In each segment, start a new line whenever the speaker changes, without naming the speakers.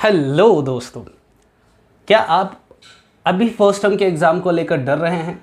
Hello दोस्तों, क्या आप अभी फर्स्ट टर्म के एग्ज़ाम को लेकर डर रहे हैं?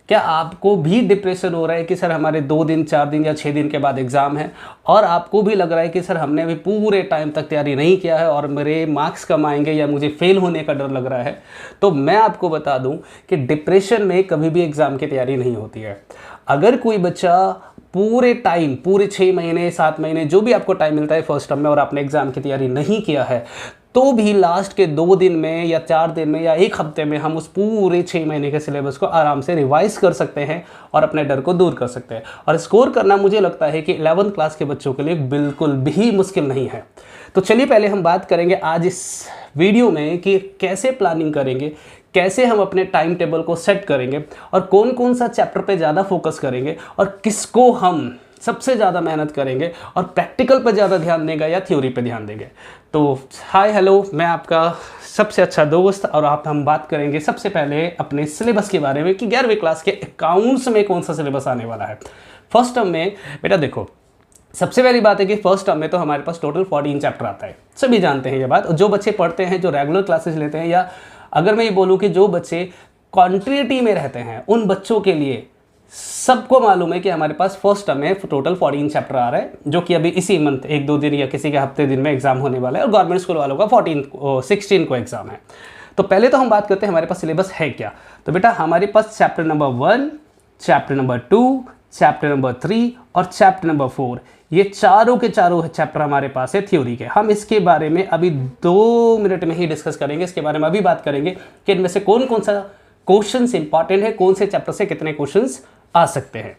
क्या आपको भी डिप्रेशन हो रहा है कि सर हमारे 2 दिन 4 दिन या 6 दिन के बाद एग्ज़ाम है और आपको भी लग रहा है कि सर हमने अभी पूरे टाइम तक तैयारी नहीं किया है और मेरे मार्क्स कम आएंगे या मुझे फेल होने का डर लग रहा है? तो मैं आपको बता दूं कि डिप्रेशन में कभी भी एग्ज़ाम की तैयारी नहीं होती है। अगर कोई बच्चा पूरे टाइम, पूरे 6 महीने 7 महीने जो भी आपको टाइम मिलता है फर्स्ट टर्म में और आपने एग्ज़ाम की तैयारी नहीं किया है, तो भी लास्ट के 2 दिन में या 4 दिन में या 1 हफ्ते में हम उस पूरे 6 महीने के सिलेबस को आराम से रिवाइज कर सकते हैं और अपने डर को दूर कर सकते हैं। और स्कोर करना मुझे लगता है कि 11th क्लास के बच्चों के लिए बिल्कुल भी मुश्किल नहीं है। तो चलिए पहले हम बात करेंगे आज इस वीडियो में कि कैसे प्लानिंग करेंगे, कैसे हम अपने टाइम टेबल को सेट करेंगे और कौन कौन सा चैप्टर पे ज़्यादा फोकस करेंगे और किसको हम सबसे ज़्यादा मेहनत करेंगे और प्रैक्टिकल पर ज़्यादा ध्यान देंगे या थ्योरी पे ध्यान देंगे। तो हाय हेलो, मैं आपका सबसे अच्छा दोस्त और हम बात करेंगे सबसे पहले अपने सिलेबस के बारे में कि 11वीं क्लास के अकाउंट्स में कौन सा सिलेबस आने वाला है। फर्स्ट टर्म में बेटा देखो, सबसे पहली बात है कि फर्स्ट टर्म में तो हमारे पास टोटल 14 चैप्टर आता है, सभी जानते हैं ये बात। जो बच्चे पढ़ते हैं, जो रेगुलर क्लासेस लेते हैं, या अगर मैं ये बोलूँ कि जो बच्चे कॉन्टिन्यूटी में रहते हैं, उन बच्चों के लिए सबको मालूम है कि हमारे पास फर्स्ट टर्म में टोटल 14 चैप्टर आ रहा है, जो कि अभी इसी मंथ 1-2 दिन या किसी के हफ्ते दिन में एग्जाम होने वाला है और गवर्नमेंट स्कूल वालों का 16 को एग्जाम है। तो पहले तो हम बात करते हैं हमारे पास सिलेबस है क्या। तो बेटा हमारे पास chapter number 1, chapter number 2, chapter number 3 और चैप्टर नंबर 4, ये चारों के चारों चैप्टर हमारे पास है थ्योरी के। हम इसके बारे में अभी 2 मिनट में ही डिस्कस करेंगे। इसके बारे में अभी बात करेंगे कि इनमें से कौन कौन सा क्वेश्चंस इंपॉर्टेंट है, कौन से चैप्टर से कितने क्वेश्चंस आ सकते हैं।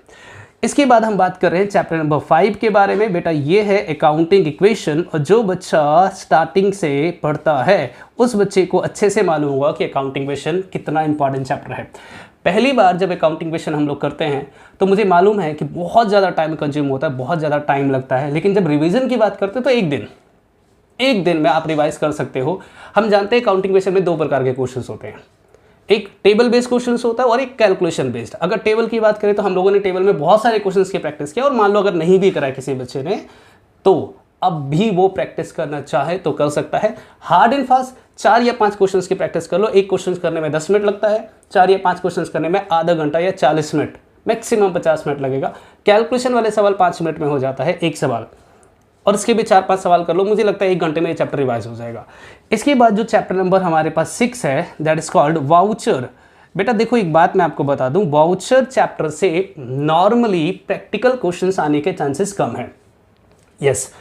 इसके बाद हम बात कर रहे हैं चैप्टर नंबर 5 के बारे में। बेटा ये है अकाउंटिंग इक्वेशन, और जो बच्चा स्टार्टिंग से पढ़ता है उस बच्चे को अच्छे से मालूम होगा कि अकाउंटिंग इक्वेशन कितना इंपॉर्टेंट चैप्टर है। पहली बार जब अकाउंटिंग इक्वेशन हम लोग करते हैं तो मुझे मालूम है कि बहुत ज़्यादा टाइम कंज्यूम होता है, बहुत ज़्यादा टाइम लगता है, लेकिन जब रिवीजन की बात करते हैं तो एक दिन में आप रिवाइज कर सकते हो। हम जानते हैं अकाउंटिंग इक्वेशन में 2 प्रकार के क्वेश्चन होते हैं, एक टेबल बेस्ड क्वेश्चंस होता है और एक कैलकुलेशन बेस्ड। अगर टेबल की बात करें तो हम लोगों ने टेबल में बहुत सारे क्वेश्चंस की प्रैक्टिस किया, और मान लो अगर नहीं भी करा किसी बच्चे ने तो अब भी वो प्रैक्टिस करना चाहे तो कर सकता है। हार्ड एंड फास्ट 4 या 5 क्वेश्चंस की प्रैक्टिस कर लो। एक क्वेश्चन करने में 10 मिनट लगता है, 4 या 5 क्वेश्चन करने में आधा घंटा या 40 मिनट, मैक्सिमम 50 मिनट लगेगा। कैलकुलेशन वाले सवाल 5 मिनट में हो जाता है एक सवाल, और इसके भी 4-5 सवाल कर लो, मुझे लगता है 1 घंटे में ये चैप्टर रिवाइज हो जाएगा। इसके बाद जो चैप्टर नंबर हमारे पास 6 है, दैट इज कॉल्ड वाउचर। बेटा देखो एक बात मैं आपको बता दूं, वाउचर चैप्टर से नॉर्मली प्रैक्टिकल क्वेश्चंस आने के चांसेस कम है। यस,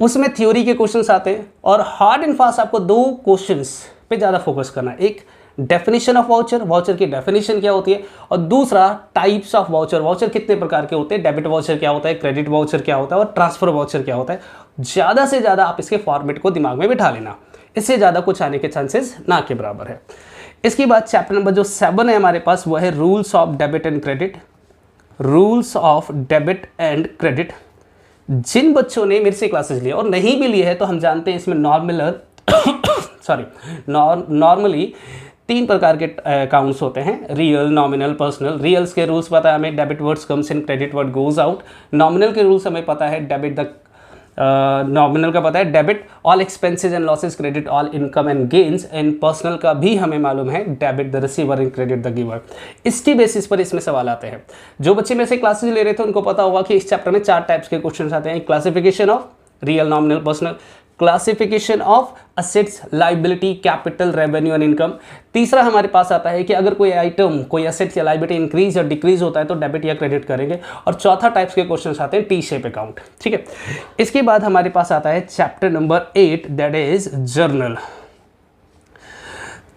उसमें थ्योरी के क्वेश्चंस आते हैं और हार्ड एंड फास्ट आपको 2 क्वेश्चंस पे ज़्यादा फोकस करना है। एक डेफिनेशन ऑफ वाउचर, वाउचर की डेफिनेशन क्या होती है, और दूसरा टाइप्स ऑफ वाउचर, वाउचर कितने प्रकार के होते हैं, डेबिट वाउचर क्या होता है, क्रेडिट वाउचर क्या होता है और ट्रांसफर वाउचर क्या होता है। ज़्यादा से ज़्यादा आप इसके फॉर्मेट को दिमाग में बिठा लेना, इससे ज़्यादा कुछ आने के चांसेस ना के बराबर है। इसके बाद चैप्टर नंबर जो 7 है हमारे पास, वो है rules of debit and credit. Rules of debit and credit, जिन बच्चों ने मेरे से क्लासेस लिए और नहीं भी लिए है तो हम जानते हैं इसमें नॉर्मली 3 प्रकार के अकाउंट्स होते हैं, रियल, नॉमिनल, पर्सनल। रियल्स के रूल्स पता है हमें, debit words comes in, credit word goes out. Nominal के रूल्स हमें पता है, डेबिट द नॉमिनल का पता है debit all expenses and losses, credit all income and gains. And personal का भी हमें मालूम है, debit the receiver and credit the giver. इसकी बेसिस पर इसमें सवाल आते हैं। जो बच्चे मेरे से क्लासेस ले रहे थे उनको पता होगा कि इस चैप्टर में 4 टाइप्स के क्वेश्चन आते हैं। Classification of real, nominal, personal, classification of assets, liability, capital, revenue and income. तीसरा हमारे पास आता है कि अगर कोई आइटम, कोई असेट्स या लाइबिलिटी इंक्रीज या डिक्रीज होता है तो डेबिट या क्रेडिट करेंगे। और चौथा टाइप्स के क्वेश्चंस आते हैं टी शेप अकाउंट। ठीक है, इसके बाद हमारे पास आता है chapter number 8, that is journal.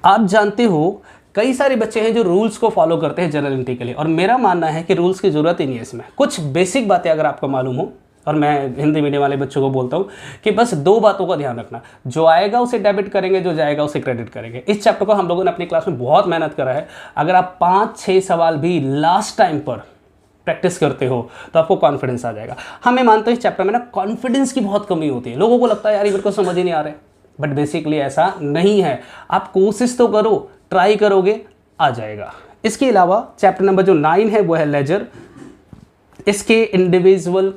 आप जानते हो कई सारे बच्चे हैं जो रूल्स को फॉलो करते हैं जर्नल एंट्री के लिए, और मेरा मानना है कि रूल्स की जरूरत ही नहीं है इसमें। कुछ बेसिक बातें अगर आपको मालूम हो, और मैं हिंदी मीडियम वाले बच्चों को बोलता हूँ कि बस 2 बातों का ध्यान रखना, जो आएगा उसे डेबिट करेंगे, जो जाएगा उसे क्रेडिट करेंगे। इस चैप्टर को हम लोगों ने अपनी क्लास में बहुत मेहनत करा है। अगर आप 5-6 सवाल भी लास्ट टाइम पर प्रैक्टिस करते हो तो आपको कॉन्फिडेंस आ जाएगा। हाँ, मैं मानता हूँ इस चैप्टर में ना कॉन्फिडेंस की बहुत कमी होती है। लोगों को लगता है यार ये मेरे को समझ ही नहीं आ रहा है, बट बेसिकली ऐसा नहीं है। आप कोशिश तो करो, ट्राई करोगे, आ जाएगा। इसके अलावा चैप्टर नंबर जो 9 है वो है लेजर। इसके इंडिविजुअल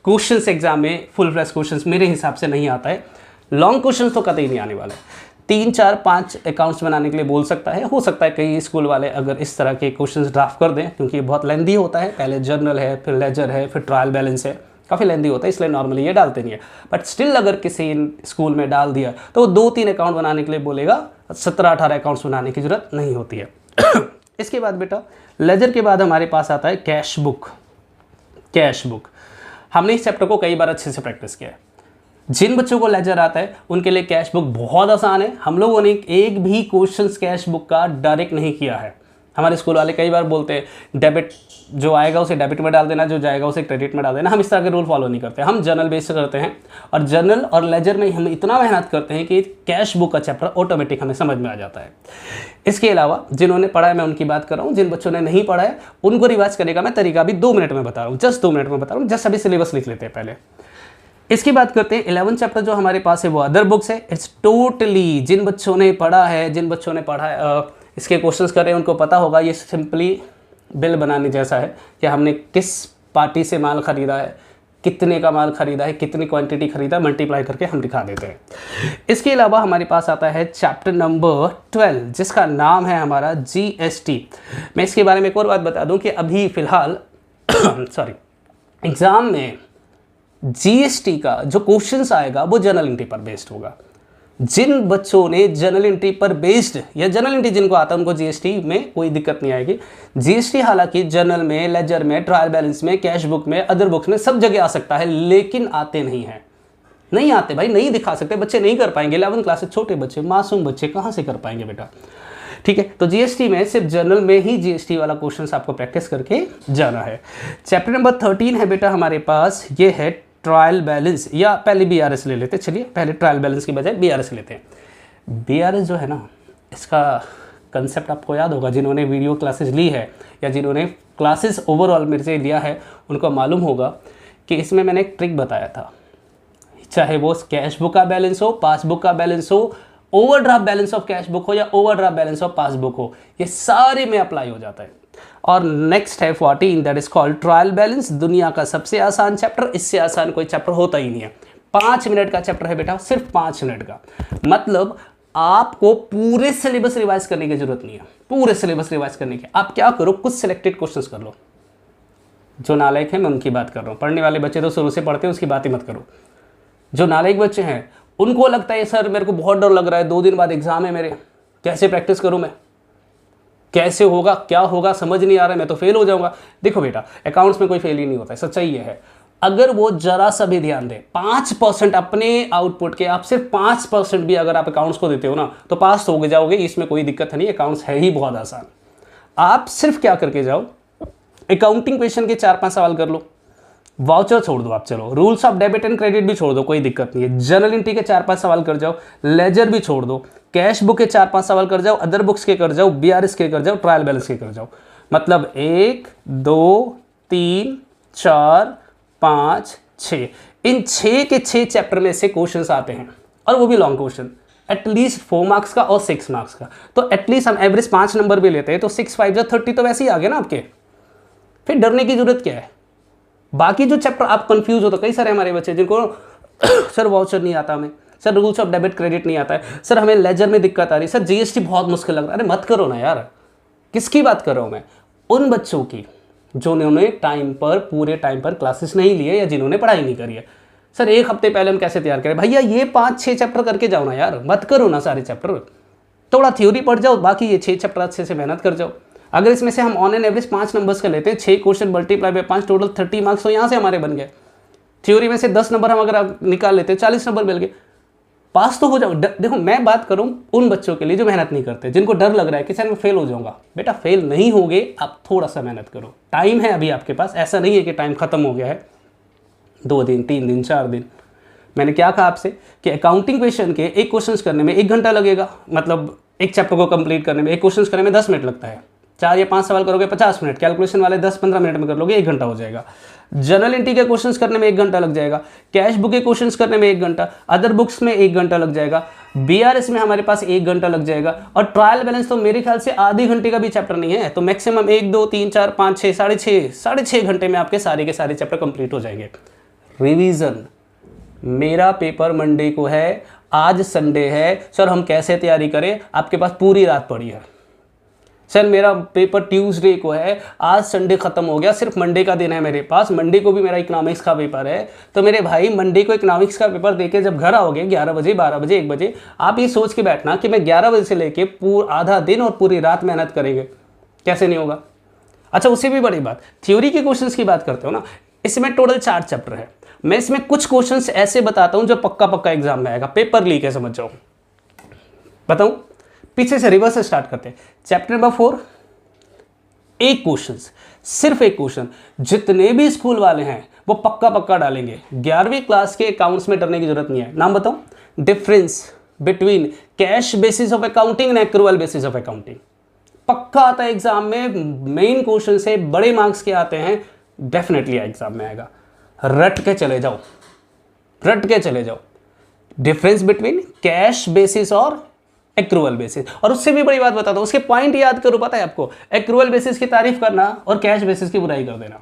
क्वेश्चंस एग्जाम में फुल फ्लैश क्वेश्चंस मेरे हिसाब से नहीं आता है, लॉन्ग क्वेश्चन तो कतई नहीं आने वाला है। 3 4 5 अकाउंट्स बनाने के लिए बोल सकता है, हो सकता है कई स्कूल वाले अगर इस तरह के क्वेश्चंस ड्राफ्ट कर दें, क्योंकि ये बहुत लेंदी होता है, पहले जर्नल है, फिर लेजर है, फिर ट्रायल बैलेंस है, काफ़ी लेंदी होता है, इसलिए नॉर्मली ये डालते नहीं है। बट स्टिल अगर किसी स्कूल में डाल दिया तो वो 2-3 अकाउंट बनाने के लिए बोलेगा, 17-18 अकाउंट्स बनाने की जरूरत नहीं होती है। इसके बाद बेटा लेजर के बाद हमारे पास आता है कैश बुक। कैश बुक हमने इस चैप्टर को कई बार अच्छे से प्रैक्टिस किया है। जिन बच्चों को लेजर आता है उनके लिए कैश बुक बहुत आसान है। हम लोगों ने एक भी क्वेश्चन कैश बुक का डायरेक्ट नहीं किया है। हमारे स्कूल वाले कई बार बोलते हैं डेबिट जो आएगा उसे डेबिट में डाल देना, जो जाएगा उसे क्रेडिट में डाल देना। हम इस तरह के रूल फॉलो नहीं करते, हम जर्नल बेस से करते हैं, और जर्नल और लेजर में हम इतना मेहनत करते हैं कि कैश बुक का चैप्टर ऑटोमेटिक हमें समझ में आ जाता है। इसके अलावा जिन्होंने पढ़ा है मैं उनकी बात कर रहा हूँ, जिन बच्चों ने नहीं पढ़ा है उनको रिवाइज करने का मैं तरीका भी 2 मिनट में बता रहा हूँ, जस्ट 2 मिनट में बता रहा हूँ। जस्ट अभी सिलेबस लिख लेते हैं पहले। इसकी बात करते हैं 11 चैप्टर जो हमारे पास है वो अदर बुक्स है। इट्स टोटली जिन बच्चों ने पढ़ा है, जिन बच्चों ने पढ़ा है इसके क्वेश्चंस कर रहे हैं उनको पता होगा ये सिंपली बिल बनाने जैसा है कि हमने किस पार्टी से माल खरीदा है, कितने का माल खरीदा है, कितनी क्वांटिटी खरीदा, मल्टीप्लाई करके हम दिखा देते हैं। इसके अलावा हमारे पास आता है चैप्टर नंबर 12 जिसका नाम है हमारा GST। मैं इसके बारे में एक और बात बता दूं कि अभी फ़िलहाल सॉरी एग्ज़ाम में GST का जो क्वेश्चंस आएगा वो जनरल एंट्री पर बेस्ड होगा। जिन बच्चों ने जनरल एंट्री पर बेस्ड या जनरल एंट्री जिनको आता है उनको GST में कोई दिक्कत नहीं आएगी। GST हालांकि जनरल में, लेजर में, ट्रायल बैलेंस में, कैश बुक में, अदर बुक्स में सब जगह आ सकता है, लेकिन आते नहीं हैं। नहीं आते भाई, नहीं दिखा सकते, बच्चे नहीं कर पाएंगे। 11th क्लास से छोटे बच्चे, मासूम बच्चे कहाँ से कर पाएंगे बेटा। ठीक है, तो GST में सिर्फ जनरल में ही GST वाला क्वेश्चन आपको प्रैक्टिस करके जाना है। चैप्टर नंबर 13 है बेटा हमारे पास, ये है ट्रायल बैलेंस, या पहले BRS ले लेते हैं। चलिए पहले ट्रायल बैलेंस की बजाय BRS लेते हैं। BRS जो है ना, इसका कंसेप्ट आपको याद होगा, जिन्होंने वीडियो क्लासेस ली है या जिन्होंने क्लासेस ओवरऑल मेरे से लिया है उनको मालूम होगा कि इसमें मैंने एक ट्रिक बताया था। चाहे वो कैश बुक का बैलेंस हो, पासबुक का बैलेंस हो, overdraft balance of cash book हो या ओवरड्राफ्ट बैलेंस ऑफ पासबुक हो, ये सारे में अप्लाई हो जाता है। और नेक्स्ट है 14 that is called trial balance. दुनिया का सबसे आसान चैप्टर, इससे आसान कोई चैप्टर होता ही नहीं है। 5 मिनट का चैप्टर है बेटा, सिर्फ 5 मिनट का। मतलब आपको पूरे सिलेबस रिवाइज करने की जरूरत नहीं है। पूरे सिलेबस रिवाइज करने की आप क्या करो, कुछ सिलेक्टेड क्वेश्चंस कर लो। जो नालायक है मैं उनकी बात कर रहा हूँ, पढ़ने वाले बच्चे तो शुरू से पढ़ते हैं उसकी बात ही मत करो। जो नालायक बच्चे हैं उनको लगता है सर मेरे को बहुत डर लग रहा है, 2 दिन बाद एग्जाम है मेरे, कैसे प्रैक्टिस करूँ मैं, कैसे होगा, क्या होगा, समझ नहीं आ रहा है, मैं तो फेल हो जाऊंगा। देखो बेटा अकाउंट्स में कोई फेल ही नहीं होता है, सच्चाई ये है। अगर वो जरा सा भी ध्यान दे, 5% अपने आउटपुट के, आप सिर्फ 5% भी अगर आप अकाउंट्स को देते हो ना तो पास हो जाओगे, इसमें कोई दिक्कत नहीं। अकाउंट्स है ही बहुत आसान। आप सिर्फ क्या करके जाओ, अकाउंटिंग क्वेश्चन के 4-5 सवाल कर लो, वाउचर छोड़ दो आप, चलो rules of debit and credit भी छोड़ दो, कोई दिक्कत नहीं है। जनरल एंट्री के 4-5 सवाल कर जाओ, लेजर भी छोड़ दो, कैश बुक के 4-5 सवाल कर जाओ, अदर बुक्स के कर जाओ, BRS के कर जाओ, ट्रायल बैलेंस के कर जाओ। मतलब 1 2 3 4 5 6, इन 6 के 6 चैप्टर में से क्वेश्चंस आते हैं, और वो भी लॉन्ग क्वेश्चन, एटलीस्ट 4 मार्क्स का और 6 मार्क्स का। तो एटलीस्ट हम एवरेज 5 नंबर भी लेते हैं तो 6 5 या 30 तो वैसे ही आ गए ना आपके। फिर डरने की जरूरत क्या है। बाकी जो चैप्टर आप कंफ्यूज हो, तो कई सारे हमारे बच्चे जिनको सर वाउचर नहीं आता हमें, sir rules of debit credit नहीं आता है, सर हमें लेजर में दिक्कत आ रही है, सर GST बहुत मुश्किल लग रहा है। अरे मत करो ना यार, किसकी बात कर रहा हूँ मैं, उन बच्चों की जिन्होंने टाइम पर, पूरे टाइम पर क्लासेस नहीं लिए या जिन्होंने पढ़ाई नहीं करी है। सर 1 हफ्ते पहले हम कैसे तैयार करें, भैया ये 5-6 चैप्टर करके जाओ ना यार, मत करो ना सारे चैप्टर, थोड़ा थ्योरी पढ़ जाओ, बाकी ये 6 चैप्टर अच्छे से मेहनत कर जाओ। अगर इसमें से हम ऑन एन एवरेज 5 नंबर्स का लेते हैं, 6 question multiply by 5, total 30 marks तो यहाँ से हमारे बन गए। थ्योरी में से 10 नंबर हम अगर आप निकाल लेते हैं, 40 नंबर मिल गए, पास तो हो जाओ। देखो मैं बात करूं उन बच्चों के लिए जो मेहनत नहीं करते, जिनको डर लग रहा है कि सर मैं फेल हो जाऊंगा। बेटा फेल नहीं होगे, आप थोड़ा सा मेहनत करो, टाइम है अभी आपके पास, ऐसा नहीं है कि टाइम खत्म हो गया है। 2 दिन 3 दिन 4 दिन, मैंने क्या कहा आपसे कि अकाउंटिंग क्वेश्चन के एक क्वेश्चन करने में 1 घंटा लगेगा, मतलब एक चैप्टर को कंप्लीट करने में, एक क्वेश्चन करने में 10 मिनट लगता है। 4 या 5 सवाल करोगे 50 मिनट, कैलकुलेशन वाले 10-15 मिनट में कर लोगे, 1 घंटा हो जाएगा। जनरल एंट्री के क्वेश्चंस करने में 1 घंटा लग जाएगा, कैश बुक के क्वेश्चंस करने में 1 घंटा, अदर बुक्स में 1 घंटा लग जाएगा, BRS में हमारे पास 1 घंटा लग जाएगा, और ट्रायल बैलेंस तो मेरे ख्याल से आधे घंटे का भी चैप्टर नहीं है, तो मैक्सिमम 1 2 3 4 5 6 साढ़े छः घंटे में आपके सारे के सारे चैप्टर कंप्लीट हो जाएंगे। रिवीजन, मेरा पेपर मंडे को है, आज संडे है सर, हम कैसे तैयारी करें, आपके पास पूरी रात पड़ी है। सर मेरा पेपर ट्यूसडे को है, आज संडे खत्म हो गया, सिर्फ मंडे का दिन है मेरे पास, मंडे को भी मेरा इकोनॉमिक्स का पेपर है। तो मेरे भाई मंडे को इकोनॉमिक्स का पेपर देके जब घर आओगे 11 बजे, 12 बजे, 1 बजे, आप ये सोच के बैठना कि मैं 11 बजे से लेके पूरा आधा दिन और पूरी रात मेहनत करेंगे, कैसे नहीं होगा। अच्छा, उससे भी बड़ी बात, थ्योरी के क्वेश्चंस की बात करते हो ना, इसमें टोटल 4 चैप्टर है। मैं इसमें कुछ क्वेश्चंस ऐसे बताता हूं जो पक्का एग्जाम में आएगा, पेपर लीक है समझ जाओ। बताऊं, पीछे से रिवर्स से स्टार्ट करते हैं। चैप्टर नंबर 4, एक क्वेश्चन, सिर्फ एक क्वेश्चन, जितने भी स्कूल वाले हैं वो पक्का डालेंगे। 11वीं क्लास के अकाउंट्स में डरने की जरूरत नहीं है। नाम बताऊं, difference between cash basis of accounting and accrual basis of accounting. पक्का आता है एग्जाम में, मेन क्वेश्चन से बड़े मार्क्स के आते हैं, डेफिनेटली एग्जाम में आएगा। रट के चले जाओ, रट के चले जाओ। डिफरेंस बिटवीन कैश बेसिस और एक्रूअल बेसिस। और उससे भी बड़ी बात बताता हूं, उसके पॉइंट याद करो, पता है आपको, एक्रूअल बेसिस की तारीफ करना और कैश बेसिस की बुराई कर देना।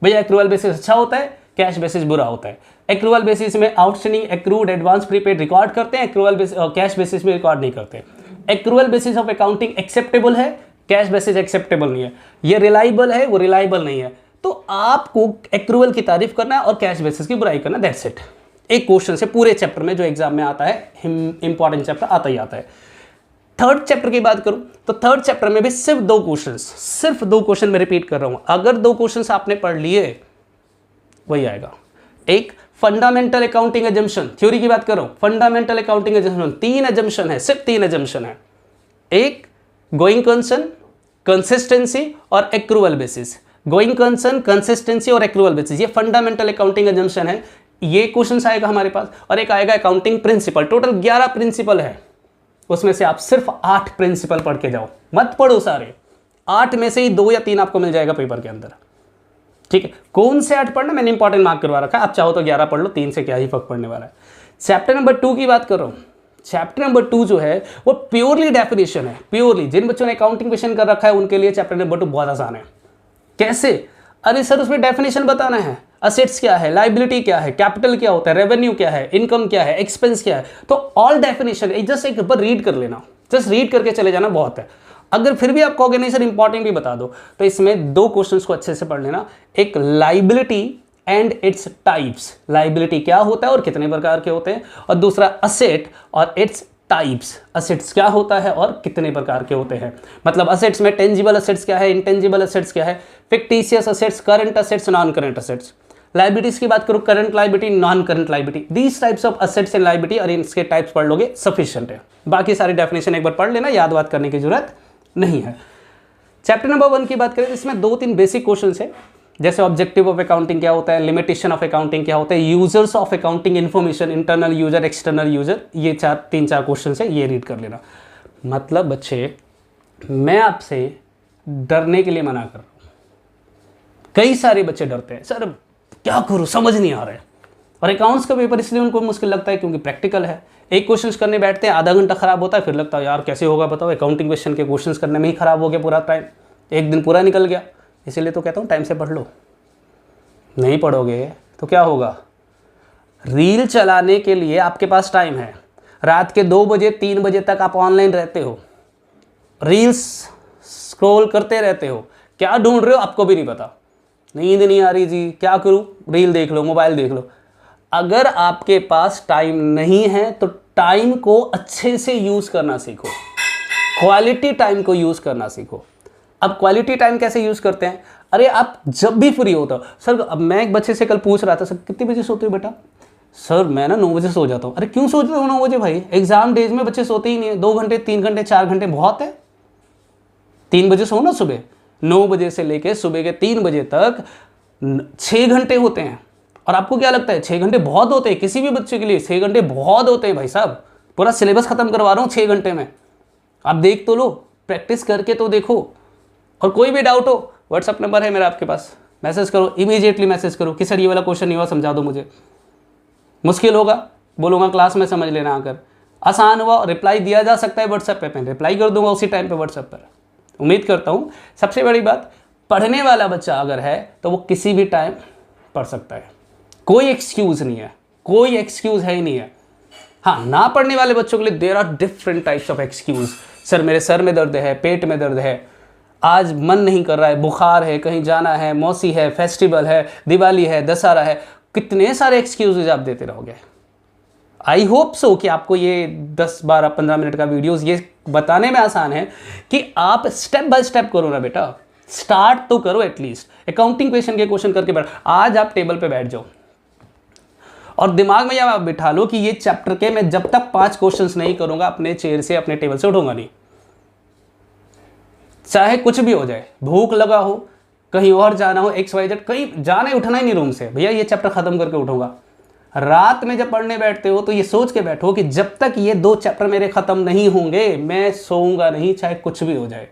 भैया एक्रूअल बेसिस अच्छा होता है, कैश बेसिस बुरा होता है। एक्रूअल बेसिस में outstanding, accrued, advance, prepaid record करते हैं, एक्रूअल बेसिस कैश बेसिस में रिकॉर्ड नहीं करते। Accrual basis of accounting acceptable है, कैश बेसिस एक्सेप्टेबल नहीं है। ये रिलायबल है, वो रिलायबल नहीं है। तो आपको एक्रूअल की तारीफ करना है और कैश बेसिस की बुराई करना, दैट्स इट। एक क्वेश्चन से पूरे चैप्टर में जो एग्जाम में आता है, इंपॉर्टेंट चैप्टर आता ही आता है। थर्ड चैप्टर की बात करूं तो थर्ड चैप्टर में भी सिर्फ 2 क्वेश्चन, सिर्फ 2 क्वेश्चन मैं रिपीट कर रहा हूं। अगर 2 क्वेश्चन आपने पढ़ लिए वही आएगा। एक फंडामेंटल अकाउंटिंग एजम्पशन, थ्योरी की बात कर रहा हूं, फंडामेंटल अकाउंटिंग एजम्पशन 3 एजम्पशन है, सिर्फ 3 एजम्पशन है। एक गोइंग कंसर्न, कंसिस्टेंसी और accrual basis. Going concern, consistency और एक्रूअल बेसिस, ये फंडामेंटल अकाउंटिंग एजम्पशन है, ये क्वेश्चन आएगा हमारे पास। और एक आएगा अकाउंटिंग प्रिंसिपल। टोटल 11 प्रिंसिपल है, उसमें से आप सिर्फ 8 प्रिंसिपल पढ़ के जाओ, मत पढ़ो सारे। 8 में से ही 2 या 3 आपको मिल जाएगा पेपर के अंदर, ठीक है। कौन से 8 पढ़ना, मैंने इंपॉर्टेंट मार्क करवा रखा है, आप चाहो तो 11 पढ़ लो, 3 से क्या ही फर्क पड़ने वाला है। चैप्टर नंबर 2 की बात कर रहा हूं। चैप्टर नंबर 2 जो है वो प्योरली डेफिनेशन है, प्योरली। जिन बच्चों ने अकाउंटिंग क्वेश्चन कर रखा है उनके लिए चैप्टर नंबर 2 बहुत आसान है। कैसे? अरे सर उसमें डेफिनेशन बताना है, असेट्स क्या है, लाइबिलिटी क्या है, कैपिटल क्या होता है, रेवेन्यू क्या है, इनकम क्या है, एक्सपेंस क्या है। तो ऑल डेफिनेशन जस्ट एक बार रीड कर लेना, जस्ट रीड करके चले जाना, बहुत है। अगर फिर भी आप कहोगे नहीं सर इंपॉर्टेंट भी बता दो, तो इसमें 2 क्वेश्चंस को अच्छे से पढ़ लेना। एक liability and its types, liability क्या होता है और कितने प्रकार के होते हैं, और दूसरा असेट और इट्स टाइप्स, असेट्स क्या होता है और कितने प्रकार के होते हैं। मतलब असेट्स में टेंजिबल असेट्स क्या है, इंटेंजिबल असेट्स क्या है, fictitious assets, current assets, non current assets. Liabilities की बात करूं, current liability, non current liability, these types of assets and liability, और इसके टाइप्स पढ़ लोगे सफिशिएंट है। बाकी सारी डेफिनेशन एक बार पढ़ लेना, याद बात करने की जरूरत नहीं है। चैप्टर नंबर 1 की बात करें तो इसमें 2-3 बेसिक क्वेश्चन है, जैसे ऑब्जेक्टिव ऑफ अकाउंटिंग क्या होता है, लिमिटेशन ऑफ अकाउंटिंग क्या होता है, users of accounting information, internal user, external user, ये 3-4 क्वेश्चन है, ये रीड कर लेना। मतलब बच्चे, मैं आपसे डरने के लिए मना कर रहा हूँ। कई सारे बच्चे डरते हैं, सर क्या करूँ समझ नहीं आ रहा है, और अकाउंट्स का पेपर इसलिए उनको मुश्किल लगता है क्योंकि प्रैक्टिकल है। एक क्वेश्चन करने बैठते हैं, आधा घंटा खराब होता है, फिर लगता है यार कैसे होगा बताओ, अकाउंटिंग क्वेश्चन के क्वेश्चन करने में ही खराब हो गया पूरा टाइम, एक दिन पूरा निकल गया। इसीलिए तो कहता हूँ टाइम से पढ़ लो। नहीं पढ़ोगे तो क्या होगा, रील चलाने के लिए आपके पास टाइम है, रात के 2 बजे 3 बजे तक आप ऑनलाइन रहते हो, रील्स स्क्रॉल करते रहते हो, क्या ढूंढ रहे हो आपको भी नहीं पता, नींद नहीं आ रही जी क्या करूं, रील देख लो, मोबाइल देख लो। अगर आपके पास टाइम नहीं है तो टाइम को अच्छे से यूज करना सीखो, क्वालिटी टाइम को यूज करना सीखो। अब क्वालिटी टाइम कैसे यूज करते हैं, अरे आप जब भी फ्री होता हो। सर अब मैं एक बच्चे से कल पूछ रहा था, सर कितने बजे सोते हो बेटा, सर मैं ना 9 बजे सो जाता हूँ। अरे क्यों सोते हो 9 बजे भाई, एग्जाम डेज में बच्चे सोते ही नहीं है, 2 घंटे 3 घंटे 4 घंटे बहुत है। 3 बजे सो ना, सुबह 9 बजे से लेके सुबह के 3 बजे तक 6 घंटे होते हैं। और आपको क्या लगता है 6 घंटे बहुत होते हैं? किसी भी बच्चे के लिए 6 घंटे बहुत होते हैं भाई साहब, पूरा सिलेबस खत्म करवा रहा हूँ 6 घंटे में। आप देख तो लो, प्रैक्टिस करके तो देखो। और कोई भी डाउट हो, व्हाट्सअप नंबर है मेरा आपके पास, मैसेज करो, इमीडिएटली मैसेज करो कि सर ये वाला क्वेश्चन नहीं हुआ समझा दो मुझे। मुश्किल होगा बोलूँगा क्लास में समझ लेना, आकर आसान हुआ रिप्लाई दिया जा सकता है व्हाट्सएप पे, मैं रिप्लाई कर दूंगा उसी टाइम पे व्हाट्सएप पर। उम्मीद करता हूँ। सबसे बड़ी बात, पढ़ने वाला बच्चा अगर है तो वो किसी भी टाइम पढ़ सकता है, कोई एक्सक्यूज़ नहीं है, कोई एक्सक्यूज़ है ही नहीं है। हाँ, ना पढ़ने वाले बच्चों के लिए there are different types of excuse. Sir मेरे सर में दर्द है, पेट में दर्द है, आज मन नहीं कर रहा है, बुखार है, कहीं जाना है, मौसी है, फेस्टिवल है, दिवाली है, दशहरा है, कितने सारे एक्सक्यूजेज आप देते रहोगे। आई होप सो कि आपको ये 10, 12, 15 मिनट का वीडियोस ये बताने में आसान है कि आप स्टेप बाय स्टेप करो ना बेटा, स्टार्ट तो करो एटलीस्ट। अकाउंटिंग क्वेश्चन के क्वेश्चन करके बैठ, आज आप टेबल पे बैठ जाओ और दिमाग में यह बिठा लो कि ये चैप्टर के मैं जब तक 5 क्वेश्चंस नहीं करूंगा अपने चेयर से, अपने टेबल से उठूंगा नहीं, चाहे कुछ भी हो जाए, भूख लगा हो, कहीं और जाना हो, XYZ, कहीं जाना ही उठना ही नहीं रूम से, भैया ये चैप्टर खत्म करके उठूंगा। रात में जब पढ़ने बैठते हो तो ये सोच के बैठो कि जब तक ये 2 चैप्टर मेरे खत्म नहीं होंगे मैं सोऊंगा नहीं, चाहे कुछ भी हो जाए।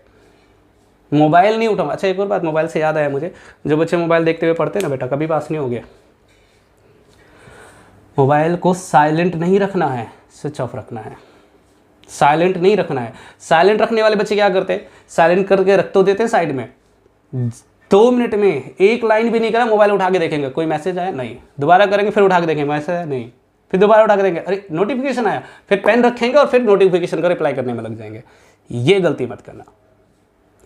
मोबाइल नहीं उठाऊंगा। अच्छा, एक और बात मोबाइल से याद आया मुझे, जो बच्चे मोबाइल देखते हुए पढ़ते हैं ना बेटा, कभी पास नहीं हो गया। मोबाइल को साइलेंट नहीं रखना है, स्विच ऑफ रखना है, साइलेंट नहीं रखना है। साइलेंट रखने वाले बच्चे क्या करते हैं, साइलेंट करके रख तो देते हैं साइड में, 2 मिनट में एक लाइन भी नहीं करा, मोबाइल उठा के देखेंगे कोई मैसेज आया नहीं, दोबारा करेंगे फिर उठा के देखेंगे मैसेज आया नहीं, फिर दोबारा उठा के देंगे अरे नोटिफिकेशन आया, फिर पेन रखेंगे और फिर नोटिफिकेशन का रिप्लाई करने में लग जाएंगे। ये गलती मत करना।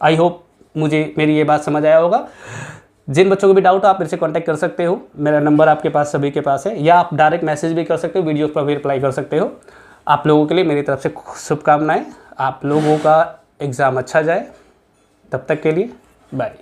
आई होप मुझे मेरी ये बात समझ आया होगा। जिन बच्चों को भी डाउट हो आप मेरे से कांटेक्ट कर सकते हो, मेरा नंबर आपके पास सभी के पास है, या आप डायरेक्ट मैसेज भी कर सकते हो, वीडियो पर भी रिप्लाई कर सकते हो। आप लोगों के लिए मेरी तरफ से शुभकामनाएं, आप लोगों का एग्ज़ाम अच्छा जाए। तब तक के लिए बाय।